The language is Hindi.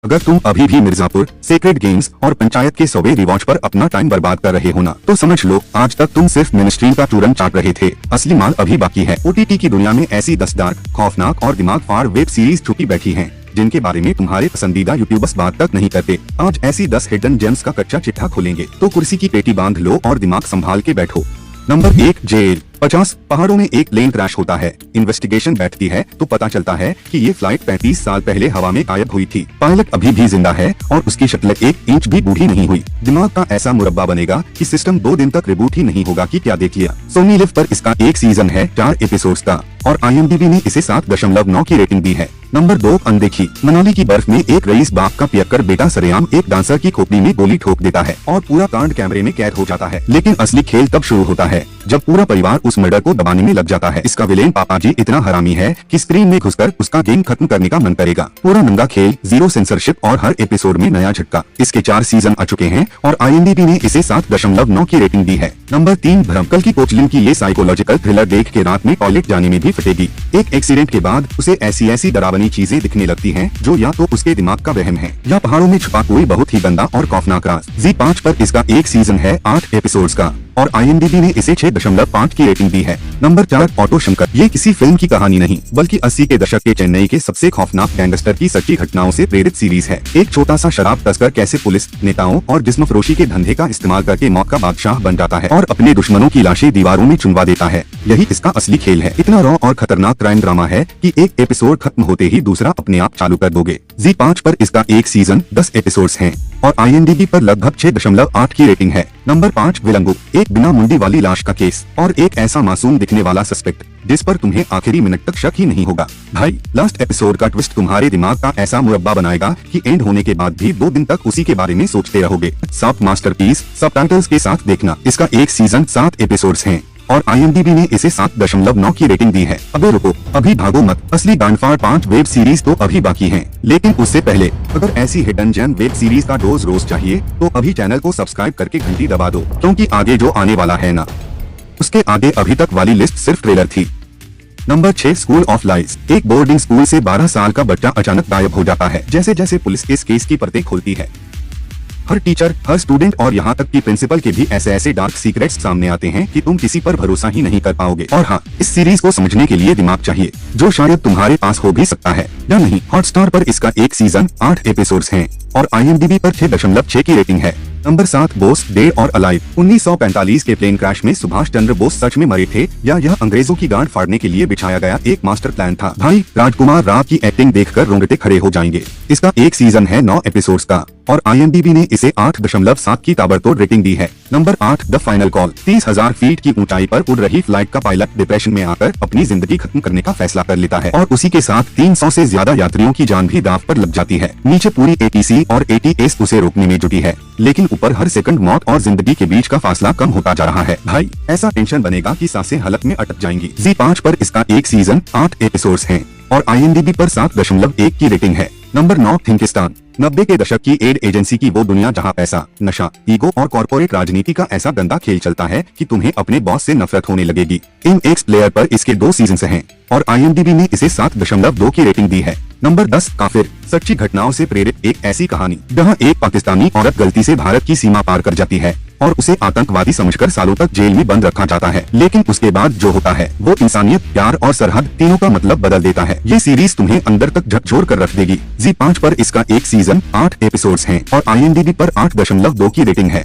अगर तुम अभी भी मिर्जापुर, सेक्रेड गेम्स और पंचायत के सौवे रिवॉच पर अपना टाइम बर्बाद कर रहे हो ना, तो समझ लो आज तक तुम सिर्फ मिनिस्ट्री का चूरन चाट रहे थे। असली माल अभी बाकी है। ओटीटी की दुनिया में ऐसी 10 डार्क, खौफनाक और दिमाग फाड़ वेब सीरीज छुपी बैठी हैं, जिनके बारे में तुम्हारे पसंदीदा यूट्यूबर्स बात तक नहीं करते। आज ऐसी 10 हिडन जेम्स का कच्चा चिट्ठा खोलेंगे, तो कुर्सी की पेटी बांध लो और दिमाग संभाल के बैठो। Number 1, jail. 50 पहाड़ों में एक प्लेन क्रैश होता है। इन्वेस्टिगेशन बैठती है तो पता चलता है कि ये फ्लाइट 35 साल पहले हवा में गायब हुई थी। पायलट अभी भी जिंदा है और उसकी शक्ल 1 इंच भी बूढ़ी नहीं हुई। दिमाग का ऐसा मुरब्बा बनेगा कि सिस्टम 2 दिन तक रिबूट ही नहीं होगा कि क्या देख लिया। सोनी लिव पर इसका एक सीजन है 4 एपिसोड्स का और IMDb ने इसे 7.9 की रेटिंग दी है। नंबर 2, अनदेखी। मनाली की बर्फ में एक रईस बाप का पियक्कर बेटा सरेआम एक डांसर की खोपड़ी में गोली ठोक देता है और पूरा कांड कैमरे में कैद हो जाता है। लेकिन असली खेल तब शुरू होता है जब पूरा परिवार उस मर्डर को दबाने में लग जाता है। इसका विलेन पापाजी इतना हरामी है कि स्क्रीन में घुसकर उसका गेम खत्म करने का मन करेगा। पूरा नंगा खेल, 0 सेंसरशिप और हर एपिसोड में नया झटका। इसके 4 सीजन आ चुके हैं और IMDb ने इसे 7.9 की रेटिंग दी है। नंबर 3, भ्रम। कल की कोचलिन की ये साइकोलॉजिकल थ्रिलर देख के रात में टॉयलेट जाने में भी फटेगी। एक एक्सीडेंट के बाद उसे ऐसी डरावनी चीजें दिखने लगती हैं जो या तो उसके दिमाग का वहम है या पहाड़ों में छुपा कोई बहुत ही गंदा और खौफनाक राज। Z5 पर इसका एक सीजन है 8 एपिसोड्स का और IMDb ने इसे 6.5 की रेटिंग दी है। Number 4, auto Shankar. ये किसी फिल्म की कहानी नहीं बल्कि 80 के दशक के चेन्नई के सबसे खौफनाक गैंगस्टर की सच्ची घटनाओं से प्रेरित सीरीज है। एक छोटा सा शराब तस्कर कैसे पुलिस, नेताओं और जिस्म फरोशी के धंधे का इस्तेमाल करके मौत का बादशाह बन जाता है और अपने दुश्मनों की लाशें दीवारों में चुनवा देता है। यही इसका असली खेल है। इतना रॉ और खतरनाक क्राइम ड्रामा है कि एक एपिसोड खत्म होते ही दूसरा अपने आप चालू कर दोगे। Z5 पर इसका एक सीजन 10 एपिसोड्स हैं और IMDb पर लगभग 6.8 की रेटिंग है। नंबर 5, विलंगु। एक बिना मुंडी वाली लाश का केस और एक ऐसा मासूम दिखने वाला सस्पेक्ट जिस पर तुम्हें आखिरी मिनट तक शक ही नहीं होगा। भाई, लास्ट एपिसोड का ट्विस्ट तुम्हारे दिमाग का ऐसा मुरब्बा बनाएगा कि एंड होने के बाद भी 2 दिन तक उसी के बारे में सोचते रहोगे। सब मास्टरपीस सबटाइटल्स के साथ देखना। इसका एक सीजन 7 एपिसोड्स हैं और IMDb ने इसे 7.9 की रेटिंग दी है। अबे रुको, अभी भागो मत, असली गांडफाड़ 5 वेब सीरीज तो अभी बाकी हैं। लेकिन उससे पहले अगर ऐसी हिडन जेम वेब सीरीज का डोज रोज चाहिए तो अभी चैनल को सब्सक्राइब करके घंटी दबा दो, क्योंकि आगे जो आने वाला है ना, उसके आगे अभी तक वाली लिस्ट सिर्फ ट्रेलर थी। Number 6, school of lies. एक बोर्डिंग स्कूल से 12 साल का बच्चा अचानक गायब हो जाता है। जैसे जैसे पुलिस इस केस की परतें खोलती है, हर टीचर, हर स्टूडेंट और यहाँ तक कि प्रिंसिपल के भी ऐसे डार्क सीक्रेट्स सामने आते हैं कि तुम किसी पर भरोसा ही नहीं कर पाओगे। और हाँ, इस सीरीज को समझने के लिए दिमाग चाहिए, जो शायद तुम्हारे पास हो भी सकता है या नहीं। हॉटस्टार पर इसका एक सीजन 8 एपिसोड्स हैं और IMDb पर 6.6 की रेटिंग है। नंबर 7, बोस, डेड और अलाइव। 1945 के प्लेन क्रैश में सुभाष चंद्र बोस सच में मरे थे या यह अंग्रेजों की गांड फाड़ने के लिए बिछाया गया एक मास्टर प्लान था? भाई, राजकुमार राव की एक्टिंग देखकर रोंगटे खड़े हो जाएंगे। इसका एक सीजन है 9 एपिसोड्स का और IMDb ने इसे 8.7 की ताबड़तोड़ रेटिंग दी है। Number 8, the final call. 30,000 feet की ऊंचाई पर उड़ रही फ्लाइट का पायलट डिप्रेशन में आकर अपनी जिंदगी खत्म करने का फैसला कर लेता है और उसी के साथ 300 से ज्यादा यात्रियों की जान भी दांव पर लग जाती है। नीचे पूरी ATC और ATS उसे रोकने में जुटी है, लेकिन ऊपर हर सेकंड मौत और जिंदगी के बीच का फासला कम होता जा रहा है। भाई, ऐसा टेंशन बनेगा कि सांसें हलक में अटक जाएंगी। Z5 पर इसका एक सीजन 8 एपिसोड्स हैं और IMDb पर 7.1 की रेटिंग है। नंबर 9, थिंकिस्तान। 90 के दशक की एड एजेंसी की वो दुनिया जहां पैसा, नशा, ईगो और कॉर्पोरेट राजनीति का ऐसा गंदा खेल चलता है कि तुम्हें अपने बॉस से नफरत होने लगेगी। इन एक्स प्लेयर पर इसके 2 सीजन हैं और IMDb ने इसे 7.2 की रेटिंग दी है। नंबर 10, काफिर। सच्ची घटनाओं से प्रेरित एक ऐसी कहानी जहां एक पाकिस्तानी औरत गलती से भारत की सीमा पार कर जाती है और उसे आतंकवादी समझकर सालों तक जेल में बंद रखा जाता है। लेकिन उसके बाद जो होता है वो इंसानियत, प्यार और सरहद तीनों का मतलब बदल देता है। ये सीरीज तुम्हें अंदर तक झकझोर कर रख देगी। Z5 पर इसका एक सीजन 8 एपिसोड्स हैं और IMDb पर 8.2 की रेटिंग है।